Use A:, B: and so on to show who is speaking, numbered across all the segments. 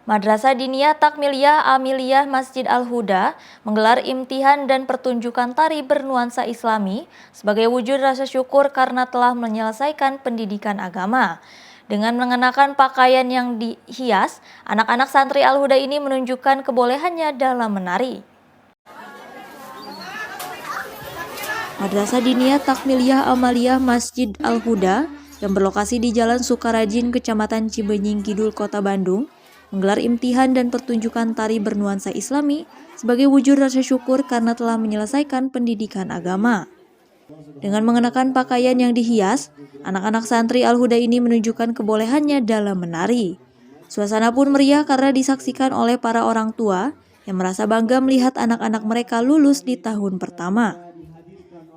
A: Madrasah Diniyah Takmiliyah Amiliyah Masjid Al-Huda menggelar imtihan dan pertunjukan tari bernuansa Islami sebagai wujud rasa syukur karena telah menyelesaikan pendidikan agama. Dengan mengenakan pakaian yang dihias, anak-anak santri Al-Huda ini menunjukkan kebolehannya dalam menari. Madrasah Diniyah Takmiliyah Amaliyah Masjid Al-Huda yang berlokasi di Jalan Sukarajin, Kecamatan Cibenying Kidul, Kota Bandung, menggelar imtihan dan pertunjukan tari bernuansa Islami sebagai wujud rasa syukur karena telah menyelesaikan pendidikan agama. Dengan mengenakan pakaian yang dihias, anak-anak santri Al-Huda ini menunjukkan kebolehannya dalam menari. Suasana pun meriah karena disaksikan oleh para orang tua yang merasa bangga melihat anak-anak mereka lulus di tahun pertama.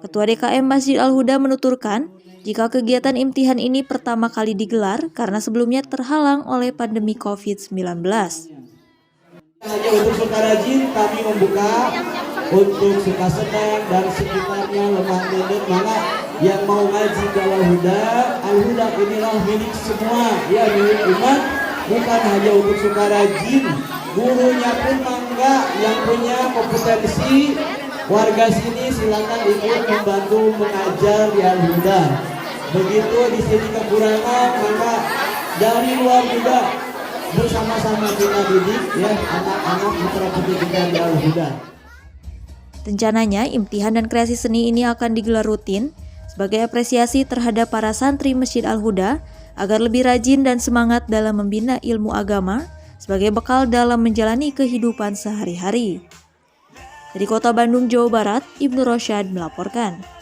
A: Ketua DKM Masjid Al-Huda menuturkan, jika kegiatan imtihan ini pertama kali digelar karena sebelumnya terhalang oleh pandemi COVID-19.
B: Untuk Sukarajin kami membuka untuk Sukasenang dan sekitarnya Lemah Nenden, mana yang mau ngaji ke Al-Huda inilah milik semua, ya milik umat, bukan hanya untuk Sukarajin. Gurunya pun mangga, yang punya kompetensi warga sini silakan ikut membantu mengajar di Al-Huda. Begitu di sini kekurangan, maka dari luar juga bersama-sama kita didik ya anak-anak mitra pendidikan di Al-Huda.
A: Rencananya imtihan dan kreasi seni ini akan digelar rutin sebagai apresiasi terhadap para santri Masjid Al-Huda agar lebih rajin dan semangat dalam membina ilmu agama sebagai bekal dalam menjalani kehidupan sehari-hari. Dari Kota Bandung, Jawa Barat, Ibnu Rosyad melaporkan.